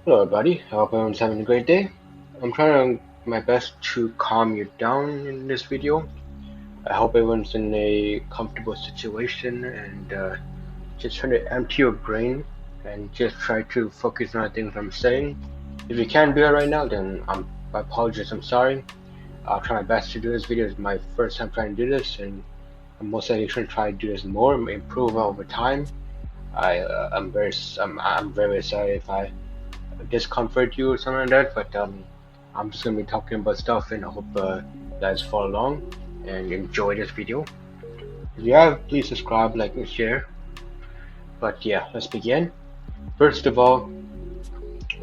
Hello, everybody. I hope everyone's having a great day. I'm trying my best to calm you down in this video. I hope everyone's in a comfortable situation and just trying to empty your brain and just try to focus on the things I'm saying. If you can't do it right now, then I apologize. I'm sorry. I'll try my best to do this video. It's my first time trying to do this, and I'm most likely going to try to do this more, improve over time. I'm very sorry if I discomfort you or something like that. But I'm just gonna be talking about stuff, and I hope you guys follow along and enjoy this video. If you have, please subscribe, like, and share. But yeah, let's begin. First of all,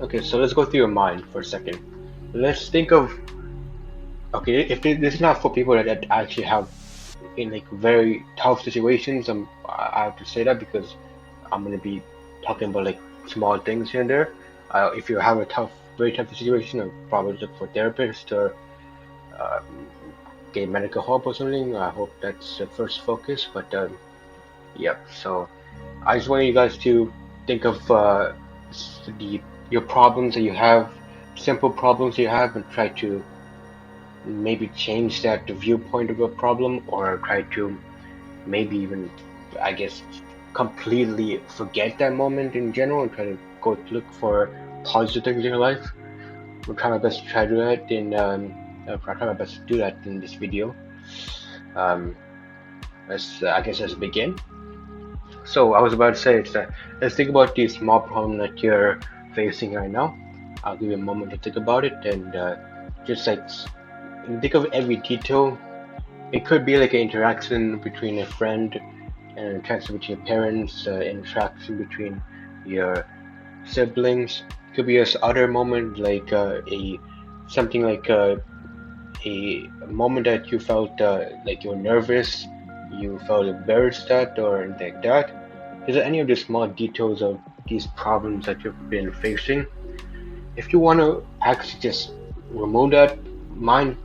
okay, so let's go through your mind for a second. Let's think of okay, if this is not for people that actually have in like very tough situations. I have to say that because I'm gonna be talking about like small things here and there. If you have a very tough situation, I'll probably look for a therapist or uh, get medical help or something. I hope that's the first focus. But yeah, so I just want you guys to think of the your problems that you have, simple problems you have, and try to maybe change that viewpoint of a problem, or try to maybe even, I guess, completely forget that moment in general and try to go look for positive things in your life. I'll try my best to try to do that I'll try my best to do that in this video. Um, I guess let's begin. So I was about to say, let's think about the small problem that you're facing right now. I'll give you a moment to think about it and just like think of every detail. It could be like an interaction between a friend, an interaction between your parents, interaction between your siblings. It could be a other moment like a something like a moment that you felt like you were nervous, you felt embarrassed at, or anything like that. Is there any of the small details of these problems that you've been facing? If you want to actually just remove that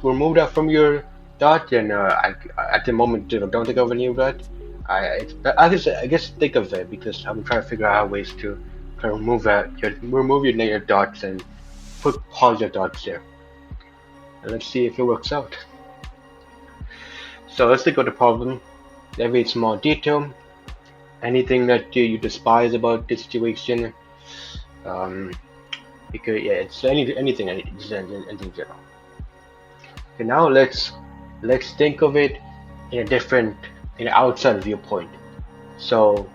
remove that from your thought, then at the moment, don't think of any of that. I guess think of it because I'm trying to figure out ways to try to remove your negative thoughts and put positive thoughts there. And let's see if it works out. So let's think of the problem. Every small detail, anything that you despise about the situation. Um, because yeah, it's anything, just anything general. Okay, now let's think of it in a different, in an outside viewpoint. So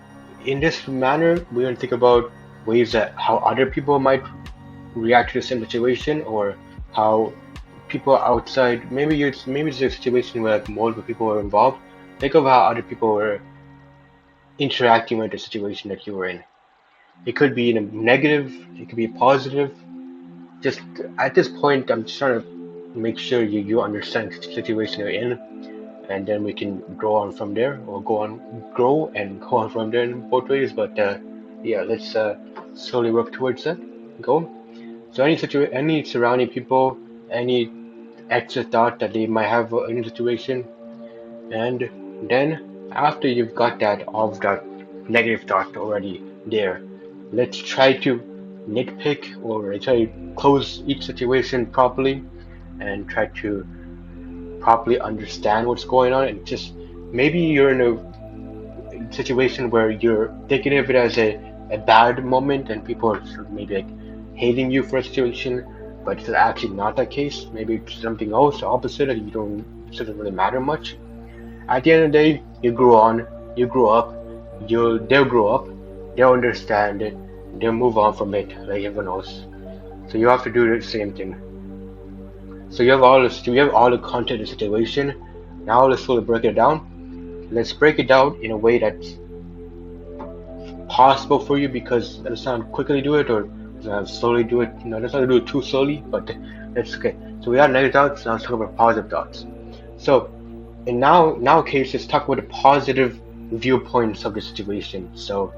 in this manner, we're gonna think about ways that how other people might react to the same situation, or how people outside, maybe it's a situation where like multiple people were involved. Think of how other people were interacting with the situation that you were in. It could be in a negative, it could be positive. Just at this point, I'm just trying to make sure you understand the situation you're in, and then we can grow on from there, or grow and go on from there in both ways. But yeah, let's slowly work towards that goal. So any surrounding people, any extra thought that they might have in the situation, and then after you've got that all of that negative thought already there, let's try to nitpick or try to close each situation properly and try to properly understand what's going on, and just maybe you're in a situation where you're thinking of it as a bad moment and people are sort of maybe like hating you for a situation, but it's actually not that case. Maybe it's something else opposite that you don't, it doesn't really matter much. At the end of the day, you grow up, they'll grow up, they'll understand it, they'll move on from it like everyone else. So you have to do the same thing. So you have all the content of the situation. Now let's slowly break it down. Let's break it down in a way that's possible for you, because let's not quickly do it or slowly do it. Let's not do it too slowly, but that's okay. So we have negative thoughts. Now let's talk about positive thoughts. So in now case, let's talk about the positive viewpoints of the situation. So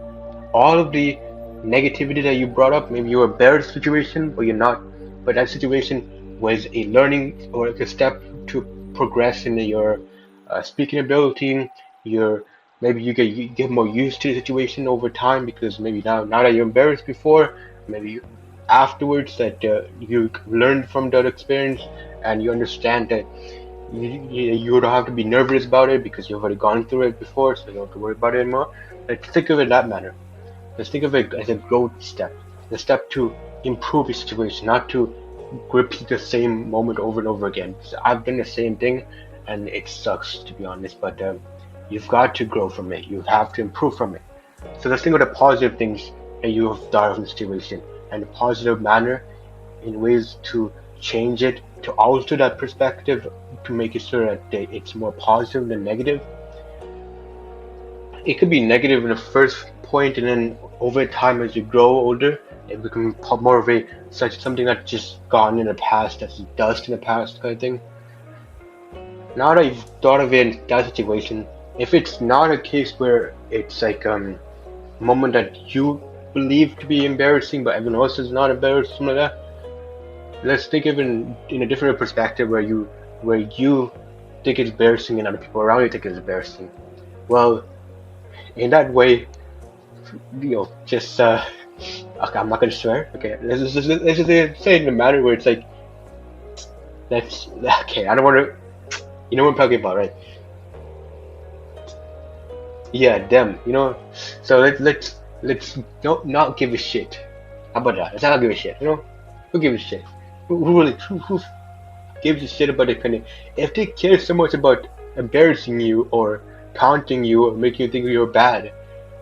all of the negativity that you brought up, maybe you were bad situation, but you're not. But that situation was a learning or like a step to progress in your speaking ability. Your maybe you get more used to the situation over time, because maybe now that you're embarrassed before, maybe afterwards that you learned from that experience, and you understand that you don't have to be nervous about it because you've already gone through it before, so you don't have to worry about it anymore. Let's think of it that manner. Let's think of it as a growth step, the step to improve your situation, not to repeat the same moment over and over again. So I've done the same thing, and it sucks to be honest. But you've got to grow from it. You have to improve from it. So let's think of the positive things that you have thought of in the situation, and a positive manner in ways to change it, to alter that perspective, to make it so that it's more positive than negative. It could be negative in the first point, and then over time, as you grow older, it becomes more of a such something that's just gone in the past, that's dust in the past kind of thing. Now that you've thought of it in that situation, if it's not a case where it's like moment that you believe to be embarrassing, but everyone else is not embarrassed, something like that. Let's think of it in a different perspective where you think it's embarrassing and other people around you think it's embarrassing. Well, in that way, just okay, I'm not gonna swear. Okay, let's just say it in a manner where it's like let's okay. I don't want to. You know what I'm talking about, right? Yeah, them. So let's not give a shit. How about that? Let's not give a shit. Who gives a shit? Who gives a shit about it? Kind of, if they care so much about embarrassing you or taunting you or making you think you're bad,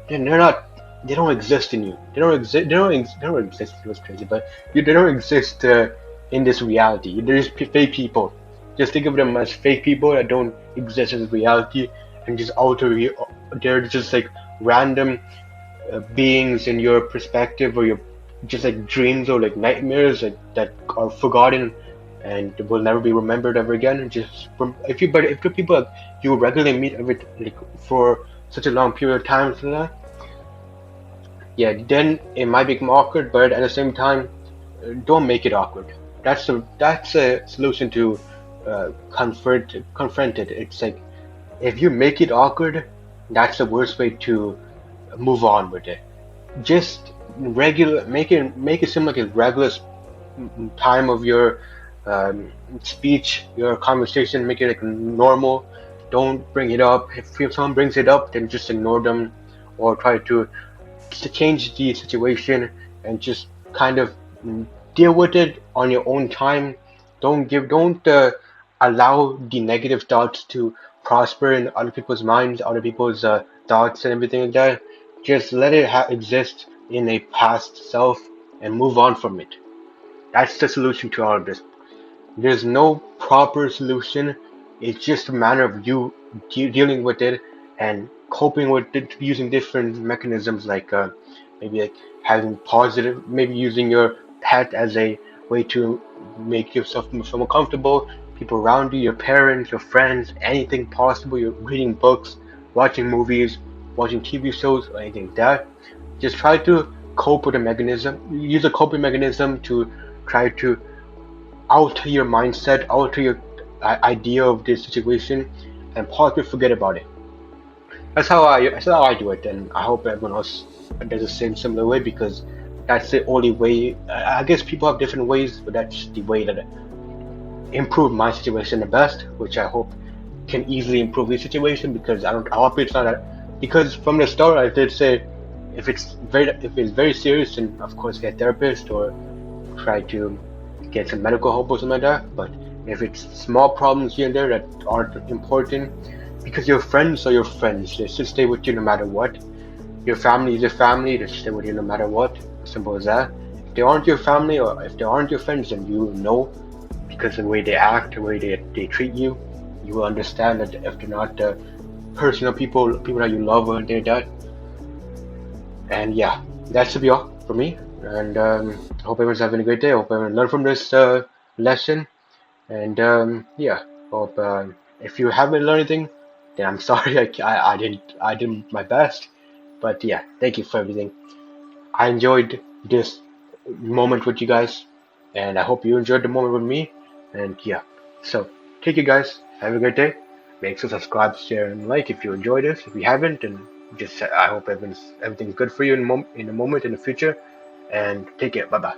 then they're not. They don't exist in you. They don't exist. They don't exist. It was crazy, but they don't exist in this reality. They're just fake people. Just think of them as fake people that don't exist in reality and just alter you. They're just like random beings in your perspective, or your just like dreams or like nightmares that are forgotten and will never be remembered ever again. And just if the people like, you regularly meet every like for such a long period of time, so that, yeah, then it might become awkward. But at the same time, don't make it awkward. That's a solution to confront it. It's like if you make it awkward, that's the worst way to move on with it. Just make it seem like a regular time of your speech, your conversation. Make it like normal. Don't bring it up. If someone brings it up, then just ignore them, or try to change the situation and just kind of deal with it on your own time. Don't allow the negative thoughts to prosper in other people's minds, other people's thoughts and everything like that. Just let it exist in a past self and move on from it. That's the solution to all of this. There's no proper solution. It's just a matter of you dealing with it and coping with it using different mechanisms, like maybe like having positive, maybe using your pet as a way to make yourself feel more comfortable. People around you, your parents, your friends, anything possible. You're reading books, watching movies, watching TV shows, or anything like that. Just try to cope with a mechanism. Use a coping mechanism to try to alter your mindset, alter your idea of this situation, and possibly forget about it. That's how I do it, and I hope everyone else does the same similar way, because that's the only way. I guess people have different ways, but that's the way that improve my situation the best, which I hope can easily improve your situation. Because I hope it's not that. Because from the start, I did say if it's very serious, then of course get a therapist or try to get some medical help or something like that. But if it's small problems here and there that aren't important, because your friends are your friends, they should stay with you no matter what. Your family is your family, they should stay with you no matter what. Simple as that. If they aren't your family or if they aren't your friends, then you know, because of the way they act, the way they treat you, you will understand that if they're not personal people that you love or they're that. And yeah, that should be all for me. And I hope everyone's having a great day. I hope everyone learned from this lesson. And yeah, hope if you haven't learned anything, then I'm sorry. I did my best. But yeah, thank you for everything. I enjoyed this moment with you guys, and I hope you enjoyed the moment with me. And yeah, so take care, guys. Have a great day. Make sure to subscribe, share, and like if you enjoyed this. If you haven't, then just I hope everything's good for you in the moment in the future. And take care. Bye bye.